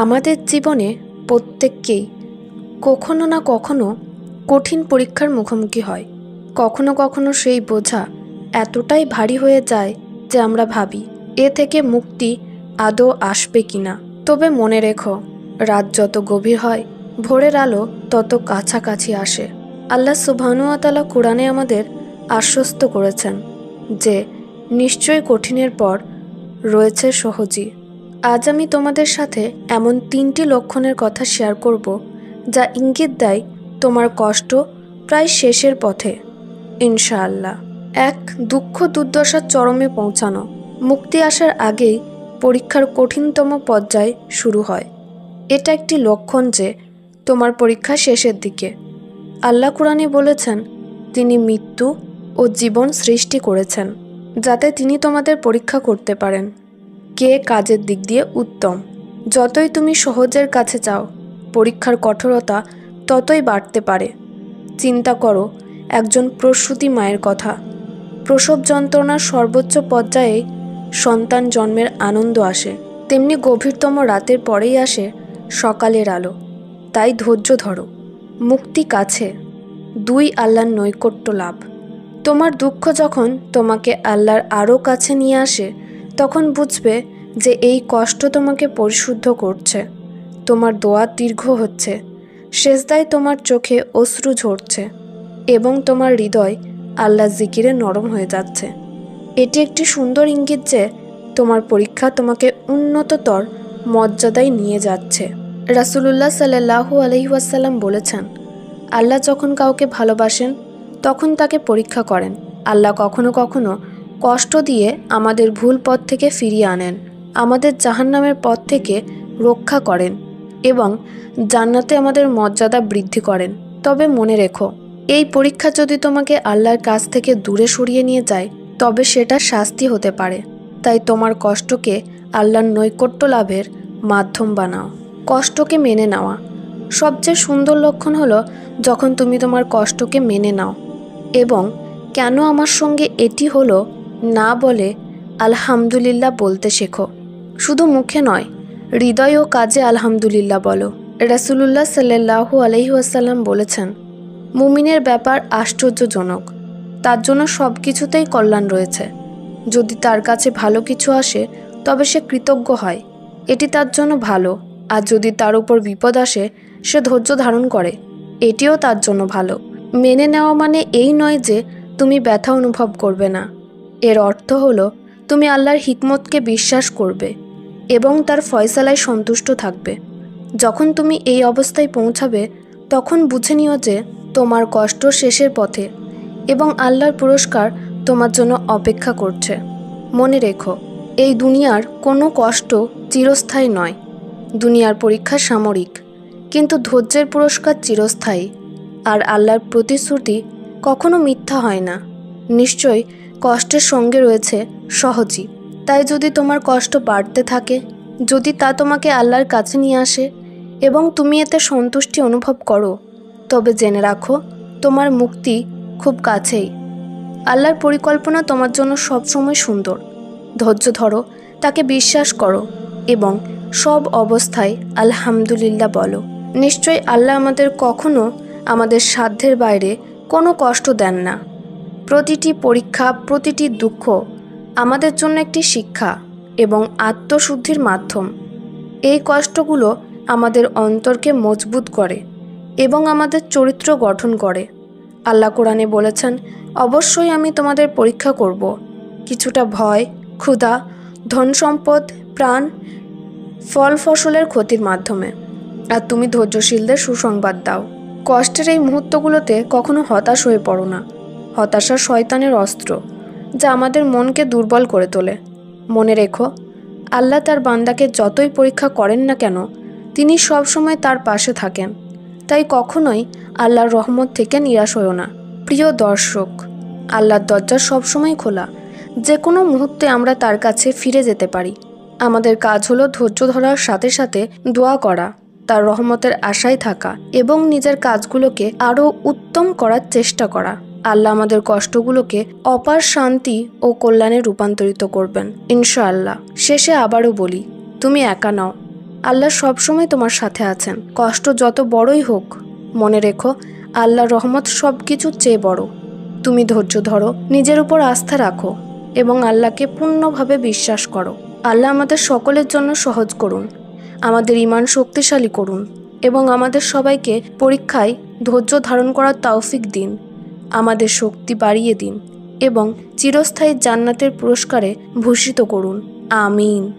আমাদের জীবনে প্রত্যেককেই কখনো না কখনো কঠিন পরীক্ষার মুখোমুখি হয়। কখনো কখনো সেই বোঝা এতটাই ভারী হয়ে যায় যে আমরা ভাবি এ থেকে মুক্তি আদৌ আসবে কিনা। তবে মনে রেখো, রাত যত গভীর হয় ভোরের আলো তত কাছাকাছি আসে। আল্লাহ সুবহানাহু ওয়া তাআলা কোরআনে আমাদের আশ্বস্ত করেছেন যে নিশ্চয়ই কঠিনের পর রয়েছে সহজই। আজ আমি তোমাদের সাথে এমন 3টি লক্ষণের কথা শেয়ার করব যা ইঙ্গিত দেয় তোমার কষ্ট প্রায় শেষের পথে ইনশাআল্লাহ। 1. দুঃখ দুর্দশার চরমে পৌঁছানো। মুক্তি আসার আগেই পরীক্ষার কঠিনতম পর্যায় শুরু হয়। এটা একটি লক্ষণ যে তোমার পরীক্ষা শেষের দিকে। আল্লাহ কুরআনে বলেছেন, তিনি মৃত্যু ও জীবন সৃষ্টি করেছেন যাতে তিনি তোমাদের পরীক্ষা করতে পারেন কে কাজের দিক দিয়ে উত্তম। যতই তুমি সহজের কাছে যাও, পরীক্ষার কঠোরতা ততই বাড়তে পারে। চিন্তা করো একজন প্রসূতি মায়ের কথা। প্রসব যন্ত্রণার সর্বোচ্চ পর্যায়ে সন্তান জন্মের আনন্দ আসে, তেমনি গভীরতম রাতের পরেই আসে সকালের আলো। তাই ধৈর্য ধরো, মুক্তি কাছে। 2. আল্লাহর নৈকট্য লাভ। তোমার দুঃখ যখন তোমাকে আল্লাহর আরও কাছে নিয়ে আসে, তখন বুঝবে যে এই কষ্ট তোমাকে পরিশুদ্ধ করছে। তোমার দোয়া দীর্ঘ হচ্ছে, সেজদায় তোমার চোখে অশ্রু ঝরছে এবং তোমার হৃদয় আল্লাহর জিকিরে নরম হয়ে যাচ্ছে। এটি একটি সুন্দর ইঙ্গিত যে তোমার পরীক্ষা তোমাকে উন্নততর মর্যাদায় নিয়ে যাচ্ছে। রাসূলুল্লাহ সাল্লাল্লাহু আলাইহি ওয়াসাল্লাম বলেছেন, আল্লাহ যখন কাউকে ভালোবাসেন তখন তাকে পরীক্ষা করেন। আল্লাহ কখনো কখনো কষ্ট দিয়ে আমাদের ভুল পথ থেকে ফিরিয়ে আনেন, আমাদের জাহান্নামের পথ থেকে রক্ষা করেন এবং জান্নাতে আমাদের মর্যাদা বৃদ্ধি করেন। তবে মনে রেখো, এই পরীক্ষা যদি তোমাকে আল্লাহর কাছ থেকে দূরে সরিয়ে নিয়ে যায়, তবে সেটা শাস্তি হতে পারে। তাই তোমার কষ্টকে আল্লাহর নৈকট্য লাভের মাধ্যম বানাও। কষ্টকে মেনে নেওয়া। সবচেয়ে সুন্দর লক্ষণ হলো যখন তুমি তোমার কষ্টকে মেনে নাও এবং কেন আমার সঙ্গে এটি হলো না বলে আলহামদুলিল্লাহ বলতে শেখো। শুধু মুখে নয়, হৃদয় ও কাজে আলহামদুলিল্লাহ বলো। রাসূলুল্লাহ সাল্লাল্লাহু আলাইহি ওয়াসাল্লাম বলেছেন, মুমিনের ব্যাপার আশ্চর্যজনক, তার জন্য সব কিছুতেই কল্যাণ রয়েছে। যদি তার কাছে ভালো কিছু আসে তবে সে কৃতজ্ঞ হয়, এটি তার জন্য ভালো। আর যদি তার উপর বিপদ আসে সে ধৈর্য ধারণ করে, এটিও তার জন্য ভালো। মেনে নেওয়া মানে এই নয় যে তুমি ব্যথা অনুভব করবে না। এর অর্থ হলো তুমি আল্লাহর হিকমতকে বিশ্বাস করবে এবং তার ফয়সালায় সন্তুষ্ট থাকবে। যখন তুমি এই অবস্থায় পৌঁছাবে তখন বুঝে নিও যে তোমার কষ্ট শেষের পথে এবং আল্লাহর পুরস্কার তোমার জন্য অপেক্ষা করছে। মনে রেখো, এই দুনিয়ার কোনো কষ্ট চিরস্থায়ী নয়। দুনিয়ার পরীক্ষা সাময়িক, কিন্তু ধৈর্যের পুরস্কার চিরস্থায়ী। আর আল্লাহর প্রতিশ্রুতি কখনো মিথ্যা হয় না। নিশ্চয়ই কষ্টের সঙ্গে রয়েছে সহজই। তাই যদি তোমার কষ্ট বাড়তে থাকে, যদি তা তোমাকে আল্লাহর কাছে নিয়ে আসে এবং তুমি এতে সন্তুষ্টি অনুভব করো, তবে জেনে রাখো তোমার মুক্তি খুব কাছেই। আল্লাহর পরিকল্পনা তোমার জন্য সবসময় সুন্দর। ধৈর্য ধরো, তাকে বিশ্বাস করো এবং সব অবস্থায় আলহামদুলিল্লাহ বলো। নিশ্চয়ই আল্লাহ আমাদের কখনো আমাদের সাধ্যের বাইরে কোনো কষ্ট দেন না। প্রতিটি পরীক্ষা, প্রতিটি দুঃখ আমাদের জন্য একটি শিক্ষা এবং আত্মশুদ্ধির মাধ্যম। এই কষ্টগুলো আমাদের অন্তরকে মজবুত করে এবং আমাদের চরিত্র গঠন করে। আল্লাহ কোরআনে বলেছেন, অবশ্যই আমি তোমাদের পরীক্ষা করব, কিছুটা ভয়, ক্ষুধা, ধন সম্পদ, প্রাণ, ফল ফসলের ক্ষতির মাধ্যমে। আর তুমি ধৈর্যশীলদের সুসংবাদ দাও। কষ্টের এই মুহূর্তগুলোতে কখনো হতাশ হয়ে পড়ো না। হতাশা শয়তানের অস্ত্র, যা আমাদের মনকে দুর্বল করে তোলে। মনে রেখো, আল্লাহ তার বান্দাকে যতই পরীক্ষা করেন না কেন, তিনি সবসময় তার পাশে থাকেন। তাই কখনোই আল্লাহর রহমত থেকে নিরাশ হও না। প্রিয় দর্শক, আল্লাহর দরজা সবসময় খোলা। যে কোনো মুহূর্তে আমরা তার কাছে ফিরে যেতে পারি। আমাদের কাজ হলো ধৈর্য ধরার সাথে সাথে দোয়া করা, তার রহমতের আশায় থাকা এবং নিজের কাজগুলোকে আরও উত্তম করার চেষ্টা করা। আল্লাহ আমাদের কষ্টগুলোকে অপার শান্তি ও কল্যাণে রূপান্তরিত করবেন ইনশাআল্লাহ। শেষে আবারও বলি, তুমি একা নও। আল্লাহ সবসময় তোমার সাথে আছেন। কষ্ট যত বড়ই হোক, মনে রেখো আল্লাহর রহমত সব কিছুর চেয়ে বড়। তুমি ধৈর্য ধরো, নিজের উপর আস্থা রাখো এবং আল্লাহকে পূর্ণভাবে বিশ্বাস করো। আল্লাহ আমাদের সকলের জন্য সহজ করুন, আমাদের ঈমান শক্তিশালী করুন এবং আমাদের সবাইকে পরীক্ষায় ধৈর্য ধারণ করার তৌফিক দিন। আমাদের শক্তি বাড়িয়ে দিন এবং চিরস্থায়ী জান্নাতের পুরস্কারে ভূষিত করুন। আমিন।